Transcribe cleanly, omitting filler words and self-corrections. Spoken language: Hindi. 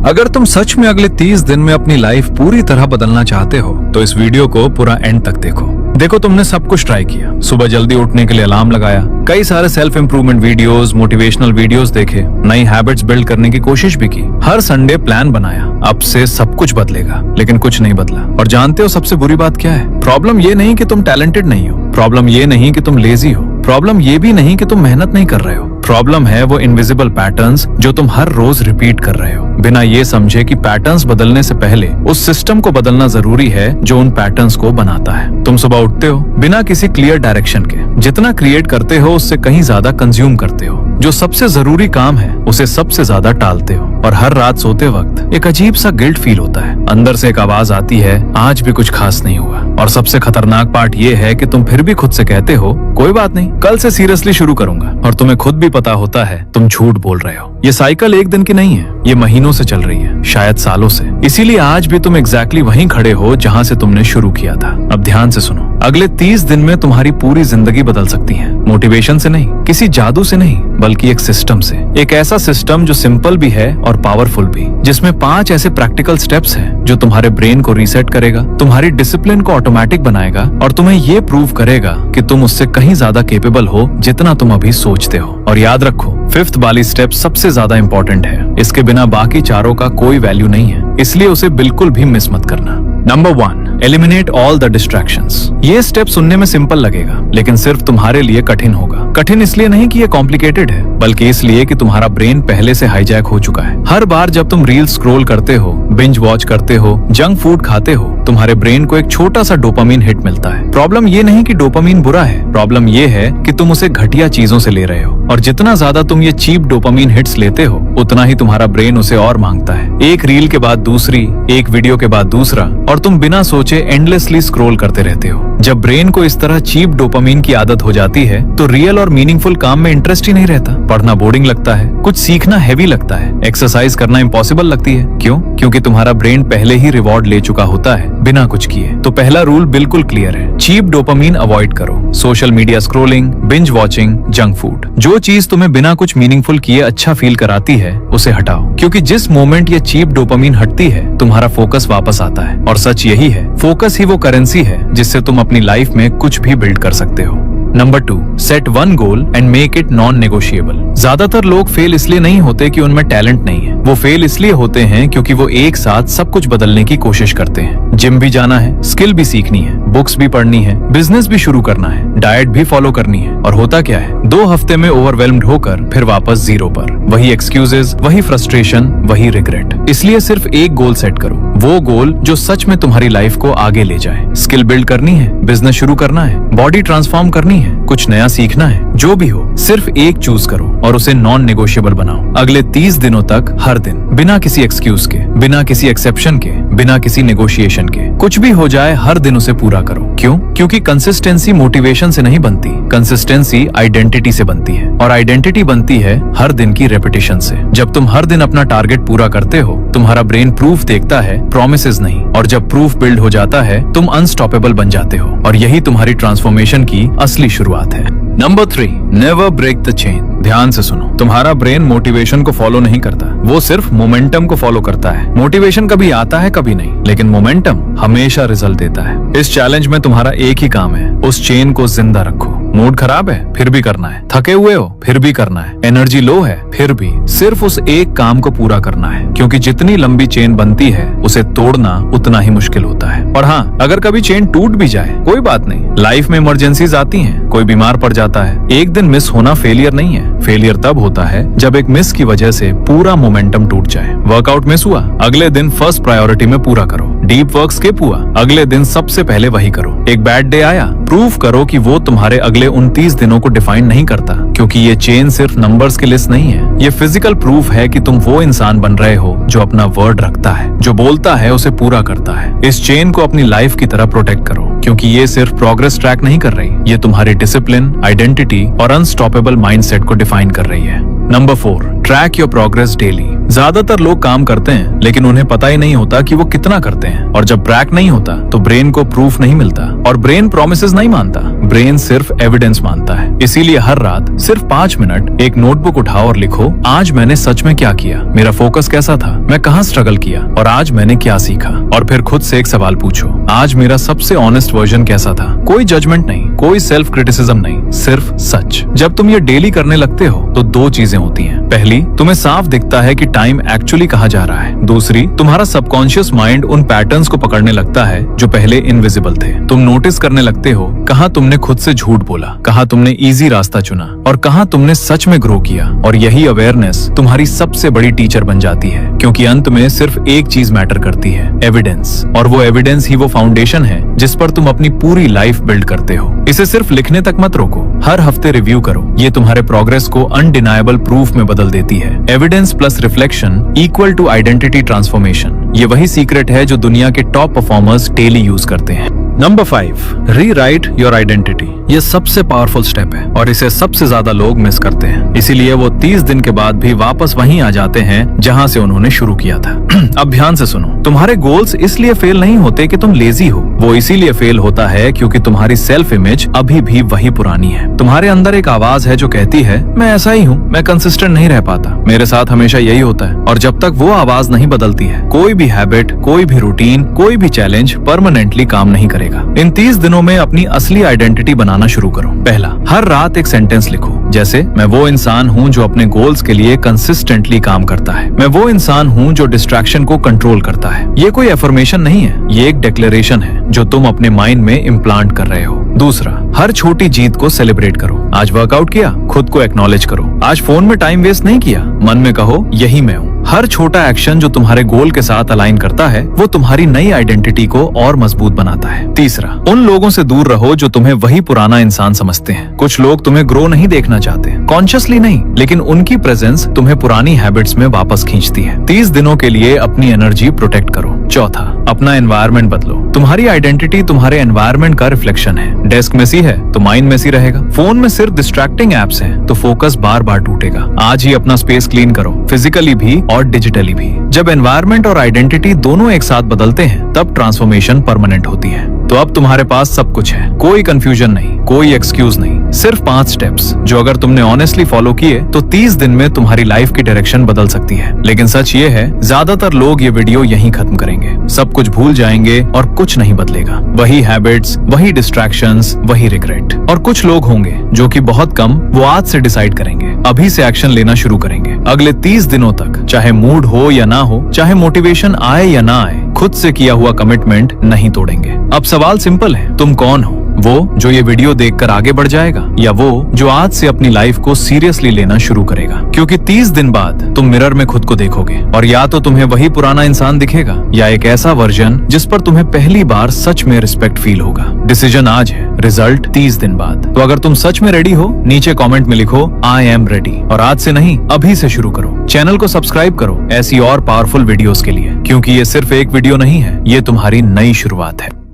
अगर तुम सच में अगले 30 दिन में अपनी लाइफ पूरी तरह बदलना चाहते हो तो इस वीडियो को पूरा एंड तक देखो तुमने सब कुछ ट्राई किया, सुबह जल्दी उठने के लिए अलार्म लगाया, कई सारे self improvement videos, motivational videos देखे, नई हैबिट्स बिल्ड करने की कोशिश भी की, हर संडे प्लान बनाया, अब से सब कुछ बदलेगा, लेकिन कुछ नहीं बदला। और जानते हो सबसे बुरी बात क्या है? प्रॉब्लम ये नहीं कि तुम टैलेंटेड नहीं हो, प्रॉब्लम ये नहीं कि तुम लेजी हो, प्रॉब्लम ये भी नहीं कि तुम मेहनत नहीं कर रहे हो, प्रॉब्लम है वो इनविजिबल पैटर्न्स जो तुम हर रोज रिपीट कर रहे हो, बिना ये समझे कि पैटर्न्स बदलने से पहले उस सिस्टम को बदलना जरूरी है जो उन पैटर्न्स को बनाता है। तुम सुबह उठते हो बिना किसी क्लियर डायरेक्शन के, जितना क्रिएट करते हो उससे कहीं ज्यादा कंज्यूम करते हो, जो सबसे जरूरी काम है उसे सबसे ज्यादा टालते हो, और हर रात सोते वक्त एक अजीब सा गिल्ट फील होता है, अंदर से एक आवाज आती है आज भी कुछ खास नहीं हुआ। और सबसे खतरनाक पार्ट ये है कि तुम फिर भी खुद से कहते हो कोई बात नहीं, कल से सीरियसली शुरू करूंगा, और तुम्हें खुद भी पता होता है तुम झूठ बोल रहे हो। ये साइकिल एक दिन की नहीं है, ये महीनों से चल रही है, शायद सालों से। इसीलिए आज भी तुम एग्जैक्टली वहीं खड़े हो जहां से तुमने शुरू किया था। अब ध्यान से सुनो, अगले 30 दिन में तुम्हारी पूरी जिंदगी बदल सकती है, मोटिवेशन से नहीं, किसी जादू से नहीं, बल्कि एक सिस्टम से। एक ऐसा सिस्टम जो सिंपल भी है और पावरफुल भी, जिसमें 5 ऐसे प्रैक्टिकल स्टेप्स हैं जो तुम्हारे ब्रेन को रीसेट करेगा, तुम्हारी डिसिप्लिन को ऑटोमेटिक बनाएगा, और तुम्हें ये प्रूव करेगा कि तुम उससे कहीं ज्यादा केपेबल हो जितना तुम अभी सोचते हो। और याद रखो, 5th वाली स्टेप सबसे ज्यादा इंपॉर्टेंट है, इसके बिना बाकी चारों का कोई वैल्यू नहीं है, इसलिए उसे बिल्कुल भी मिस मत करना। Number 1, eliminate all the distractions. ये स्टेप सुनने में सिंपल लगेगा, लेकिन सिर्फ तुम्हारे लिए कठिन होगा। कठिन इसलिए नहीं कि ये कॉम्प्लिकेटेड है, बल्कि इसलिए कि तुम्हारा ब्रेन पहले से हाईजैक हो चुका है। हर बार जब तुम रील स्क्रॉल करते हो, बिंज वॉच करते हो, जंक फूड खाते हो, तुम्हारे ब्रेन को एक छोटा सा डोपामीन हिट मिलता है। प्रॉब्लम ये नहीं कि डोपामीन बुरा है, प्रॉब्लम ये है कि तुम उसे घटिया चीजों से ले रहे हो, और जितना ज्यादा तुम ये चीप डोपामीन हिट्स लेते हो, उतना ही तुम्हारा ब्रेन उसे और मांगता है। एक रील के बाद दूसरी, एक वीडियो के बाद दूसरा, और तुम बिना सोचे एंडलेसली स्क्रॉल करते रहते हो। जब ब्रेन को इस तरह चीप डोपामीन की आदत हो जाती है तो रियल और मीनिंगफुल काम में इंटरेस्ट ही नहीं रहता, पढ़ना बोरिंग लगता है, कुछ सीखना हैवी लगता है, एक्सरसाइज करना इम्पॉसिबल लगती है। क्यों? क्योंकि तुम्हारा ब्रेन पहले ही रिवॉर्ड ले चुका होता है बिना कुछ किए। तो पहला रूल बिल्कुल क्लियर है, चीप डोपामीन अवॉइड करो। Social media scrolling, binge watching, junk food, जो चीज तुम्हें बिना कुछ मीनिंगफुल किए अच्छा फील कराती है उसे हटाओ, क्योंकि जिस मोमेंट ये चीप डोपामीन हटती है तुम्हारा फोकस वापस आता है। और सच यही है, फोकस ही वो करेंसी है जिससे तुम अपनी लाइफ में कुछ भी बिल्ड कर सकते हो। Number 2, set 1 goal and make it non negotiable. ज्यादातर लोग फेल इसलिए नहीं होते कि उनमें टैलेंट नहीं है, वो फेल इसलिए होते हैं क्योंकि वो एक साथ सब कुछ बदलने की कोशिश करते हैं। जिम भी जाना है, स्किल भी सीखनी है, बुक्स भी पढ़नी है, बिजनेस भी शुरू करना है, डाइट भी फॉलो करनी है, और होता क्या है, 2 हफ्ते में ओवरवेल्म्ड होकर फिर वापस 0 पर। वही एक्सक्यूजेस, वही फ्रस्ट्रेशन, वही रिग्रेट। इसलिए सिर्फ एक गोल सेट करो, वो गोल जो सच में तुम्हारी लाइफ को आगे ले जाए। स्किल बिल्ड करनी है, बिजनेस शुरू करना है, बॉडी ट्रांसफॉर्म करनी है, कुछ नया सीखना है, जो भी हो, सिर्फ एक चूज करो और उसे नॉन नेगोशिएबल बनाओ। अगले 30 दिनों तक हर दिन, बिना किसी एक्सक्यूज के, बिना किसी एक्सेप्शन के, बिना किसी नेगोशिएशन के, कुछ भी हो जाए हर दिन उसे पूरा करो। क्यों? क्योंकि कंसिस्टेंसी मोटिवेशन से नहीं बनती, कंसिस्टेंसी आइडेंटिटी से बनती है, और आइडेंटिटी बनती है हर दिन की रेपिटेशन से। जब तुम हर दिन अपना टारगेट पूरा करते हो, तुम्हारा ब्रेन प्रूफ देखता है, प्रॉमिसेस नहीं, और जब प्रूफ बिल्ड हो जाता है तुम अनस्टॉपेबल बन जाते हो, और यही तुम्हारी ट्रांसफॉर्मेशन की असली शुरुआत है। Number 3, never break the chain. ध्यान से सुनो, तुम्हारा ब्रेन मोटिवेशन को फॉलो नहीं करता, वो सिर्फ मोमेंटम को फॉलो करता है। मोटिवेशन कभी आता है कभी नहीं, लेकिन मोमेंटम हमेशा रिजल्ट देता है। इस चैलेंज में तुम्हारा एक ही काम है, उस चेन को जिंदा रखो। मूड खराब है फिर भी करना है, थके हुए हो फिर भी करना है, एनर्जी लो है फिर भी, सिर्फ उस एक काम को पूरा करना है, क्योंकि जितनी लंबी चेन बनती है उसे तोड़ना उतना ही मुश्किल होता है। और हाँ, अगर कभी चेन टूट भी जाए कोई बात नहीं, लाइफ में इमरजेंसीज आती हैं, कोई बीमार पड़ जाता है, एक दिन मिस होना फेलियर नहीं है। फेलियर तब होता है जब एक मिस की वजह से पूरा मोमेंटम टूट जाए। वर्कआउट मिस हुआ, अगले दिन फर्स्ट प्रायोरिटी में पूरा करो। डीप वर्क स्किप हुआ, अगले दिन सबसे पहले वही करो। एक बैड डे आया, प्रूव करो कि वो तुम्हारे अगले 29 दिनों को डिफाइन नहीं करता, क्योंकि ये चेन सिर्फ नंबर्स की लिस्ट नहीं है, ये फिजिकल प्रूफ है कि तुम वो इंसान बन रहे हो जो अपना वर्ड रखता है, जो बोलता है उसे पूरा करता है। इस चेन को अपनी लाइफ की तरह प्रोटेक्ट करो, क्योंकि ये सिर्फ प्रोग्रेस ट्रैक नहीं कर रही, ये तुम्हारी डिसिप्लिन, आइडेंटिटी और अनस्टॉपेबल माइंडसेट को डिफाइन कर रही है। Number 4, track your progress daily. ज्यादातर लोग काम करते हैं लेकिन उन्हें पता ही नहीं होता कि वो कितना करते हैं, और जब ट्रैक नहीं होता तो ब्रेन को प्रूफ नहीं मिलता, और ब्रेन प्रोमिसेस नहीं मानता, ब्रेन सिर्फ एविडेंस मानता है। इसीलिए हर रात सिर्फ 5 मिनट एक नोटबुक उठाओ और लिखो, आज मैंने सच में क्या किया, मेरा फोकस कैसा था, मैं कहाँ स्ट्रगल किया और आज मैंने क्या सीखा। और फिर खुद से एक सवाल पूछो, आज मेरा सबसे ऑनेस्ट वर्जन कैसा था। कोई जजमेंट नहीं, कोई सेल्फ क्रिटिसिज्म नहीं, सिर्फ सच। जब तुम ये डेली करने लगते हो तो 2 चीजें होती हैं। पहली, तुम्हें साफ दिखता है कि टाइम एक्चुअली कहाँ जा रहा है। दूसरी, तुम्हारा सबकॉन्शियस माइंड उन पैटर्न्स को पकड़ने लगता है जो पहले इनविजिबल थे। तुम नोटिस करने लगते हो कहाँ तुमने खुद से झूठ बोला, कहाँ तुमने इजी रास्ता चुना और कहाँ तुमने सच में ग्रो किया। और यही अवेयरनेस तुम्हारी सबसे बड़ी टीचर बन जाती है, क्योंकि अंत में सिर्फ एक चीज मैटर करती है, एविडेंस। और वो एविडेंस ही वो फाउंडेशन है जिस पर तुम अपनी पूरी लाइफ बिल्ड करते हो। इसे सिर्फ लिखने तक मत रोको, हर हफ्ते रिव्यू करो। ये तुम्हारे प्रोग्रेस को अनडिनायबल प्रूफ में बदल देती है। Evidence plus reflection equal to identity transformation. ये वही सीक्रेट है जो दुनिया के टॉप परफॉर्मर्स डेली यूज करते हैं। Number 5, rewrite your identity. ये सबसे पावरफुल स्टेप है और इसे सबसे ज्यादा लोग मिस करते हैं। इसीलिए वो 30 दिन के बाद भी वापस वहीं आ जाते हैं जहां से उन्होंने शुरू किया था। अब ध्यान से सुनो, तुम्हारे गोल्स इसलिए फेल नहीं होते कि तुम लेजी हो, वो इसीलिए फेल होता है क्योंकि तुम्हारी सेल्फ इमेज अभी भी वही पुरानी है। तुम्हारे अंदर एक आवाज है जो कहती है, मैं ऐसा ही हूँ, मैं कंसिस्टेंट नहीं रह पाता, मेरे साथ हमेशा यही होता है। और जब तक वो आवाज नहीं बदलती है, कोई भी हैबिट, कोई भी रूटीन, कोई भी चैलेंज परमानेंटली काम नहीं करेगा। इन 30 दिनों में अपनी असली आइडेंटिटी बनाना शुरू करो। पहला, हर रात एक सेंटेंस लिखो, जैसे मैं वो इंसान हूँ जो अपने गोल्स के लिए कंसिस्टेंटली काम करता है, मैं वो इंसान हूँ जो डिस्ट्रैक्शन को कंट्रोल करता है। ये कोई एफर्मेशन नहीं है, ये एक डिक्लेरेशन है जो तुम अपने माइंड में इम्प्लांट कर रहे हो। दूसरा, हर छोटी जीत को सेलिब्रेट करो। आज वर्कआउट किया, खुद को एक्नॉलेज करो। आज फोन में टाइम वेस्ट नहीं किया, मन में कहो यही मैं हूँ। हर छोटा एक्शन जो तुम्हारे गोल के साथ अलाइन करता है वो तुम्हारी नई आइडेंटिटी को और मजबूत बनाता है। तीसरा, उन लोगों से दूर रहो जो तुम्हें वही पुराना इंसान समझते हैं। कुछ लोग तुम्हें ग्रो नहीं देखना चाहते, कॉन्शियसली नहीं, लेकिन उनकी प्रेजेंस तुम्हें पुरानी हैबिट्स में वापस खींचती है। 30 दिनों के लिए अपनी एनर्जी प्रोटेक्ट करो। चौथा, अपना एनवायरनमेंट बदलो। तुम्हारी आइडेंटिटी तुम्हारे एनवायरनमेंट का रिफ्लेक्शन है। डेस्क मेसी है तो माइंड मेसी रहेगा, फोन में सिर्फ डिस्ट्रैक्टिंग एप्स हैं तो फोकस बार बार टूटेगा। आज ही अपना स्पेस क्लीन करो, फिजिकली भी और डिजिटली भी। जब एनवायरनमेंट और आइडेंटिटी दोनों एक साथ बदलते हैं तब ट्रांसफॉर्मेशन परमानेंट होती है। तो अब तुम्हारे पास सब कुछ है, कोई कंफ्यूजन नहीं, कोई एक्सक्यूज नहीं, सिर्फ 5 स्टेप्स जो अगर तुमने ऑनेस्टली फॉलो किए तो 30 दिन में तुम्हारी लाइफ की डायरेक्शन बदल सकती है। लेकिन सच ये है, ज्यादातर लोग ये वीडियो यहीं खत्म करेंगे, सब कुछ भूल जाएंगे और कुछ नहीं बदलेगा। वही हैबिट्स, वही डिस्ट्रैक्शंस, वही रिग्रेट। और कुछ लोग होंगे जो कि बहुत कम, वो आज से डिसाइड करेंगे, अभी से एक्शन लेना शुरू करेंगे। अगले 30 दिनों तक चाहे मूड हो या ना हो, चाहे मोटिवेशन आए या ना आए, खुद से किया हुआ कमिटमेंट नहीं तोड़ेंगे। अब सवाल सिंपल है, तुम कौन हो? वो जो ये वीडियो देखकर आगे बढ़ जाएगा या वो जो आज से अपनी लाइफ को सीरियसली लेना शुरू करेगा? क्योंकि 30 दिन बाद तुम मिरर में खुद को देखोगे और या तो तुम्हें वही पुराना इंसान दिखेगा या एक ऐसा वर्जन जिस पर तुम्हें पहली बार सच में रिस्पेक्ट फील होगा। डिसीजन आज है, रिजल्ट 30 दिन बाद। तो अगर तुम सच में रेडी हो, नीचे कमेंट में लिखो आई एम रेडी, और आज से नहीं अभी से शुरू करो। चैनल को सब्सक्राइब करो ऐसी और पावरफुल वीडियोस के लिए, क्योंकि ये सिर्फ एक वीडियो नहीं है, ये तुम्हारी नई शुरुआत है।